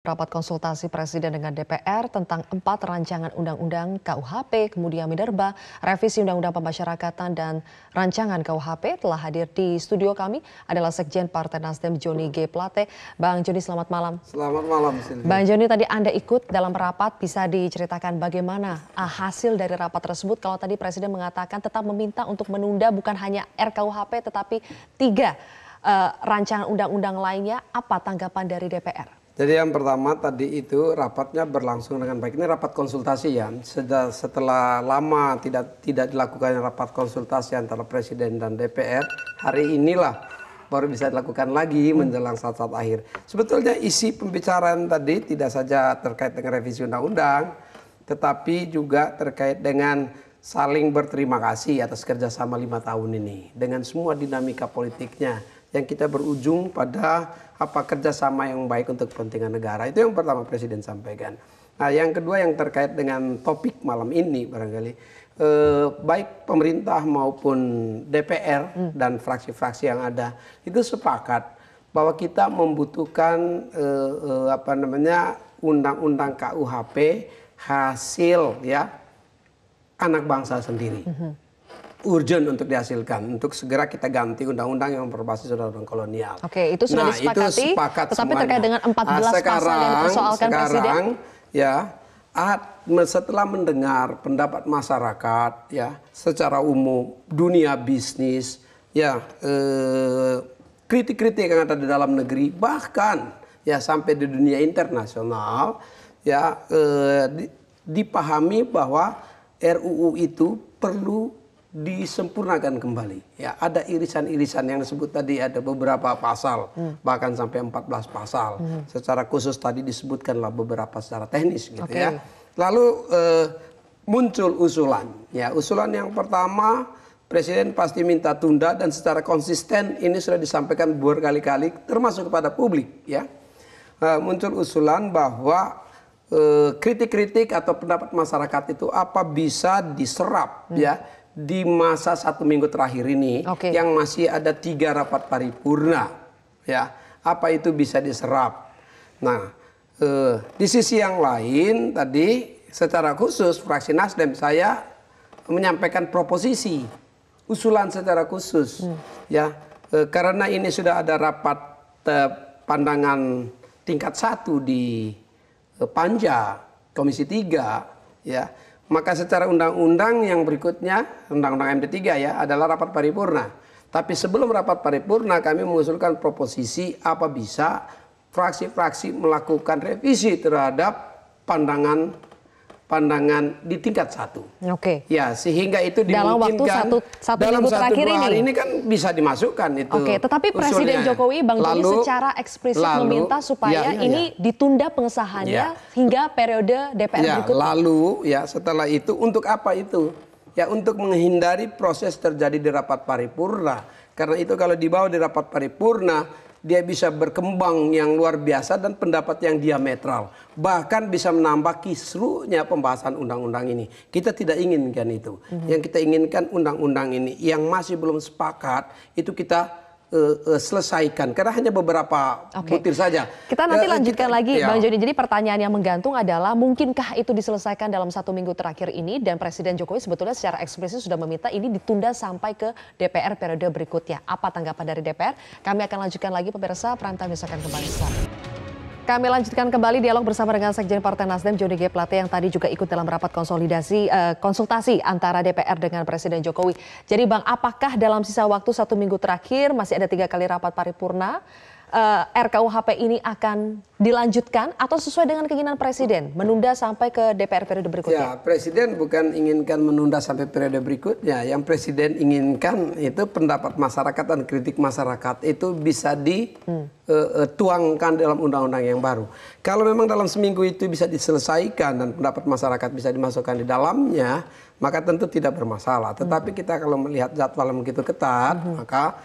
rapat konsultasi Presiden dengan DPR tentang 4 rancangan undang-undang KUHP, kemudian Minerba, revisi Undang-Undang Pemasyarakatan dan rancangan KUHP. Telah hadir di studio kami adalah Sekjen Partai Nasdem Joni G. Plate. Bang Joni, selamat malam. Selamat malam, Silvia. Bang Joni, tadi Anda ikut dalam rapat, bisa diceritakan bagaimana hasil dari rapat tersebut? Kalau tadi Presiden mengatakan tetap meminta untuk menunda bukan hanya RKUHP tetapi 3 rancangan undang-undang lainnya, apa tanggapan dari DPR? Jadi yang pertama tadi itu rapatnya berlangsung dengan baik. Ini rapat konsultasi ya. Setelah lama tidak dilakukan rapat konsultasi antara Presiden dan DPR, hari inilah baru bisa dilakukan lagi menjelang saat-saat akhir. Sebetulnya isi pembicaraan tadi tidak saja terkait dengan revisi undang-undang, tetapi juga terkait dengan saling berterima kasih atas kerjasama 5 tahun ini dengan semua dinamika politiknya yang kita berujung pada kerjasama yang baik untuk kepentingan negara. Itu yang pertama Presiden sampaikan. Nah, yang kedua yang terkait dengan topik malam ini barangkali baik pemerintah maupun DPR dan fraksi-fraksi yang ada itu sepakat bahwa kita membutuhkan undang-undang KUHP hasil ya anak bangsa sendiri. Urgent untuk dihasilkan, untuk segera kita ganti undang-undang yang berbasis undang-undang kolonial. Oke, itu sudah disepakati, itu sepakat tetapi semuanya. Terkait dengan 14 pasal yang dipersoalkan Presiden. Ya, setelah mendengar pendapat masyarakat, ya, secara umum, dunia bisnis, ya, kritik-kritik yang ada di dalam negeri, bahkan ya sampai di dunia internasional, ya, dipahami bahwa RUU itu perlu disempurnakan kembali. Ya, ada irisan-irisan yang disebut tadi, ada beberapa pasal, bahkan sampai 14 pasal. Secara khusus tadi disebutkanlah beberapa secara teknis gitu ya. Lalu muncul usulan. Ya, usulan yang pertama Presiden pasti minta tunda dan secara konsisten ini sudah disampaikan berkali-kali termasuk kepada publik ya. Muncul usulan bahwa kritik-kritik atau pendapat masyarakat itu apa bisa diserap ya di masa 1 minggu terakhir ini yang masih ada 3 rapat paripurna ya, apa itu bisa diserap. Nah, di sisi yang lain tadi secara khusus fraksi Nasdem saya menyampaikan proposisi usulan secara khusus ya, karena ini sudah ada rapat pandangan tingkat 1 di Panja Komisi 3 ya. Maka secara undang-undang yang berikutnya, undang-undang MD3 ya, adalah rapat paripurna. Tapi sebelum rapat paripurna kami mengusulkan proposisi apa bisa fraksi-fraksi melakukan revisi terhadap pandangan di tingkat 1. Oke. Ya, sehingga itu dimungkinkan dalam dalam satu minggu terakhir ini kan bisa dimasukkan itu. Oke, tetapi Presiden Jokowi, Bang Joni secara eksplisit meminta supaya ini ditunda pengesahannya hingga periode DPR berikutnya. Lalu ya setelah itu untuk apa itu? Ya untuk menghindari proses terjadi di rapat paripurna. Karena itu kalau dibawa di rapat paripurna dia bisa berkembang yang luar biasa dan pendapat yang diametral. Bahkan bisa menambah kisruhnya pembahasan undang-undang ini. Kita tidak inginkan itu. Yang kita inginkan undang-undang ini yang masih belum sepakat itu kita selesaikan. Karena hanya beberapa butir saja. Kita nanti lanjutkan lagi Bang Joni. Jadi pertanyaan yang menggantung adalah mungkinkah itu diselesaikan dalam 1 minggu terakhir ini, dan Presiden Jokowi sebetulnya secara eksplisit sudah meminta ini ditunda sampai ke DPR periode berikutnya. Apa tanggapan dari DPR? Kami akan lanjutkan lagi pemirsa, Prime Time akan kembali sesaat. Kami lanjutkan kembali dialog bersama dengan Sekjen Partai Nasdem Joni G. Plate yang tadi juga ikut dalam rapat konsultasi antara DPR dengan Presiden Jokowi. Jadi Bang, apakah dalam sisa waktu 1 minggu terakhir masih ada 3 kali rapat paripurna, RKUHP ini akan dilanjutkan atau sesuai dengan keinginan Presiden menunda sampai ke DPR periode berikutnya? Ya, Presiden bukan inginkan menunda sampai periode berikutnya. Yang Presiden inginkan itu pendapat masyarakat dan kritik masyarakat itu bisa dituangkan dalam undang-undang yang baru. Kalau memang dalam seminggu itu bisa diselesaikan dan pendapat masyarakat bisa dimasukkan di dalamnya, maka tentu tidak bermasalah. Tetapi kita kalau melihat jadwal yang begitu ketat, maka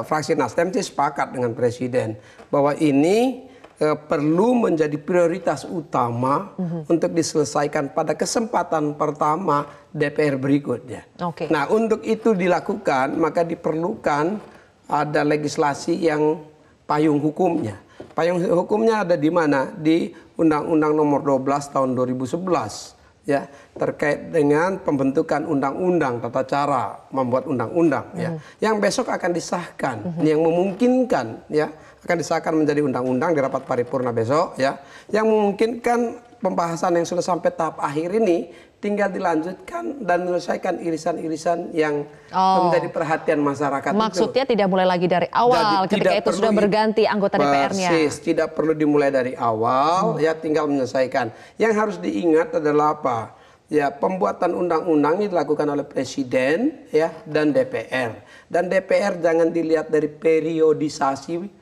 fraksi Nasdem sepakat dengan Presiden bahwa ini perlu menjadi prioritas utama untuk diselesaikan pada kesempatan pertama DPR berikutnya. Nah, untuk itu dilakukan maka diperlukan ada legislasi yang payung hukumnya. Payung hukumnya ada di mana? Di Undang-Undang Nomor 12 Tahun 2011 ya, terkait dengan pembentukan undang-undang, tata cara membuat undang-undang ya, yang besok akan disahkan, yang memungkinkan ya, akan disahkan menjadi undang-undang di rapat paripurna besok ya, yang memungkinkan pembahasan yang sudah sampai tahap akhir ini tinggal dilanjutkan dan menyelesaikan irisan-irisan yang menjadi perhatian masyarakat. Maksudnya tidak mulai lagi dari awal ketika itu sudah berganti anggota DPR-nya. Persis, tidak perlu dimulai dari awal, ya tinggal menyelesaikan. Yang harus diingat adalah apa? Ya, pembuatan undang-undang ini dilakukan oleh Presiden ya dan DPR. Dan DPR jangan dilihat dari periodisasi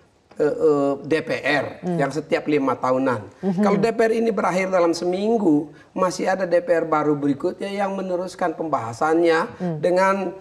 DPR yang setiap 5 tahunan. Kalau DPR ini berakhir dalam seminggu, masih ada DPR baru berikutnya yang meneruskan pembahasannya dengan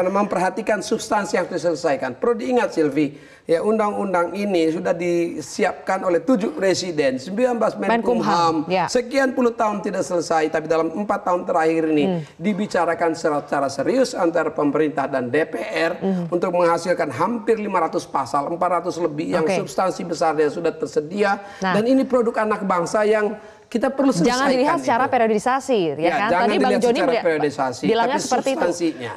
memperhatikan substansi yang diselesaikan. Perlu diingat Silvi, ya undang-undang ini sudah disiapkan oleh 7 presiden, 19 Menkumham, sekian puluh tahun tidak selesai, tapi dalam 4 tahun terakhir ini dibicarakan secara serius antara pemerintah dan DPR untuk menghasilkan hampir 500 pasal, 400 lebih yang substansi besarnya sudah tersedia, dan ini produk anak bangsa yang kita perlu selesaikan. Jangan dilihat secara periodisasi, ya kan? Tadi Bang Joni bilangnya tapi seperti itu.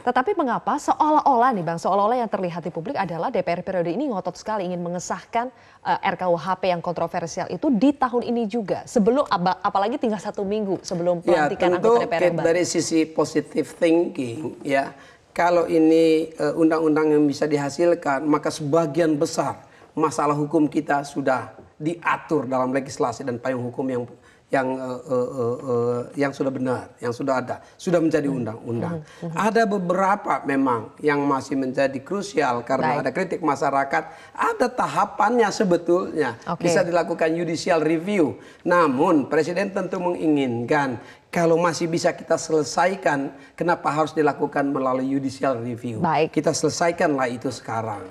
Tetapi mengapa seolah-olah nih Bang, seolah-olah yang terlihat di publik adalah DPR periode ini ngotot sekali ingin mengesahkan RKUHP yang kontroversial itu di tahun ini juga, sebelum apalagi tinggal 1 minggu sebelum pelantikan anggota DPR yang baru. Dari sisi positive thinking, ya, kalau ini undang-undang yang bisa dihasilkan, maka sebagian besar masalah hukum kita sudah diatur dalam legislasi dan payung hukum yang sudah benar, yang sudah ada, sudah menjadi undang-undang. Ada beberapa memang yang masih menjadi krusial karena ada kritik masyarakat, ada tahapannya sebetulnya bisa dilakukan judicial review. Namun Presiden tentu menginginkan kalau masih bisa kita selesaikan, kenapa harus dilakukan melalui judicial review? Kita selesaikanlah itu sekarang.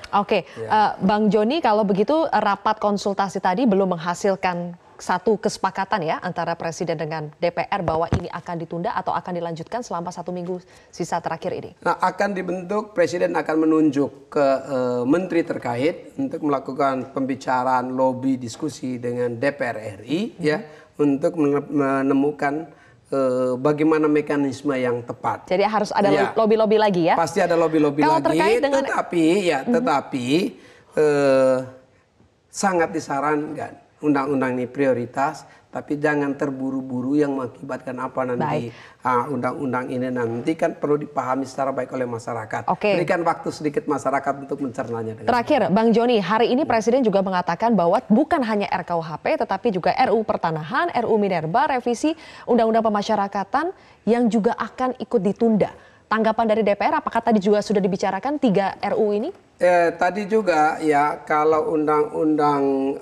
Bang Joni, kalau begitu rapat konsultasi tadi belum menghasilkan satu kesepakatan ya antara Presiden dengan DPR bahwa ini akan ditunda atau akan dilanjutkan selama 1 minggu sisa terakhir ini? Nah, akan dibentuk, Presiden akan menunjuk ke menteri terkait untuk melakukan pembicaraan, lobby, diskusi dengan DPR RI ya, untuk menemukan bagaimana mekanisme yang tepat. Jadi harus ada lobby-lobby lagi ya? Pasti ada lobby-lobby lagi, dengan... tetapi sangat disarankan undang-undang ini prioritas, tapi jangan terburu-buru yang mengakibatkan apa nanti. Undang-undang ini nanti kan perlu dipahami secara baik oleh masyarakat. Berikan waktu sedikit masyarakat untuk mencernanya. Terakhir, Bang Joni, hari ini Presiden juga mengatakan bahwa bukan hanya RKUHP, tetapi juga RUU Pertanahan, RUU Minerba, revisi Undang-Undang Pemasyarakatan yang juga akan ikut ditunda. Tanggapan dari DPR, apakah tadi juga sudah dibicarakan 3 RUU ini? Tadi juga ya, kalau undang-undang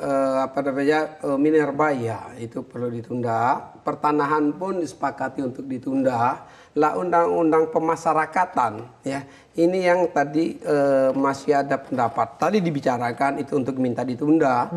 Minerba ya itu perlu ditunda. Pertanahan pun disepakati untuk ditunda. Lah undang-undang pemasyarakatan ya, ini yang tadi masih ada pendapat. Tadi dibicarakan itu untuk minta ditunda.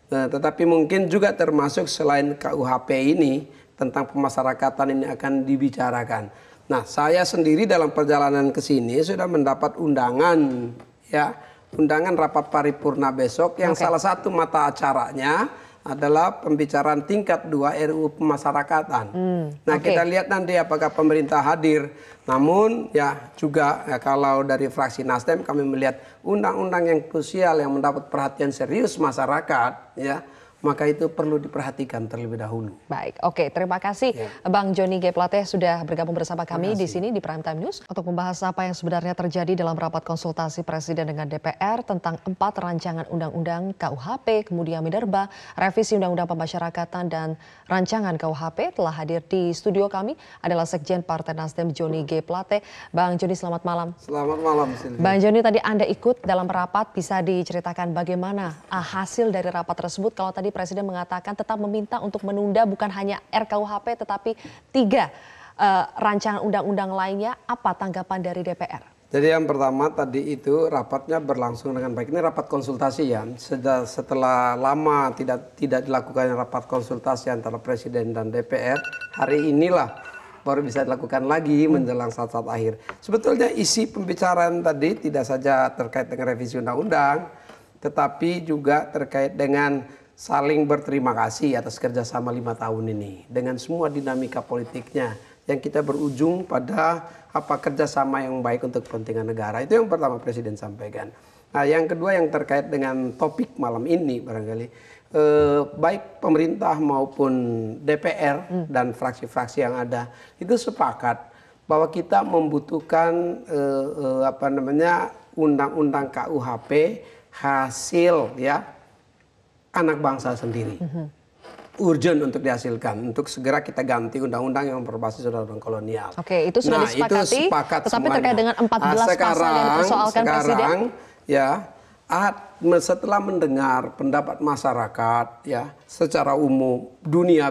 Tetapi mungkin juga termasuk selain KUHP ini tentang pemasyarakatan ini akan dibicarakan. Nah, saya sendiri dalam perjalanan ke sini sudah mendapat undangan ya, undangan rapat paripurna besok yang salah satu mata acaranya adalah pembicaraan tingkat 2 RUU Pemasyarakatan. Nah, kita lihat nanti apakah pemerintah hadir. Namun ya juga ya, kalau dari fraksi Nasdem kami melihat undang-undang yang krusial yang mendapat perhatian serius masyarakat ya, maka itu perlu diperhatikan terlebih dahulu. Baik, terima kasih Bang Joni G. Plate sudah bergabung bersama kami di sini di Prime Time News untuk membahas apa yang sebenarnya terjadi dalam rapat konsultasi Presiden dengan DPR tentang 4 rancangan undang-undang KUHP, kemudian Minerba, revisi Undang-Undang Pemasyarakatan dan rancangan KUHP. Telah hadir di studio kami adalah Sekjen Partai Nasdem Joni G. Plate. Bang Joni, selamat malam. Selamat malam, Silvi. Bang Joni, tadi Anda ikut dalam rapat, bisa diceritakan bagaimana hasil dari rapat tersebut? Kalau tadi Presiden mengatakan tetap meminta untuk menunda bukan hanya RKUHP tetapi 3 rancangan undang-undang lainnya. Apa tanggapan dari DPR? Jadi yang pertama tadi itu rapatnya berlangsung dengan baik. Ini rapat konsultasi ya. Setelah lama tidak dilakukan rapat konsultasi antara Presiden dan DPR, hari inilah baru bisa dilakukan lagi menjelang saat-saat akhir. Sebetulnya isi pembicaraan tadi tidak saja terkait dengan revisi undang-undang, tetapi juga terkait dengan saling berterima kasih atas kerjasama 5 tahun ini dengan semua dinamika politiknya yang kita berujung pada kerjasama yang baik untuk kepentingan negara. Itu yang pertama Presiden sampaikan. Nah, yang kedua yang terkait dengan topik malam ini barangkali baik pemerintah maupun DPR dan fraksi-fraksi yang ada itu sepakat bahwa kita membutuhkan undang-undang KUHP hasil ya anak bangsa sendiri. Urgent untuk dihasilkan, untuk segera kita ganti undang-undang yang berbasis undang-undang kolonial. Oke, itu sudah disepakati. Itu sepakat tetapi semuanya. terkait dengan 14 pasal yang dipersoalkan Presiden. Ya, setelah mendengar pendapat masyarakat ya secara umum dunia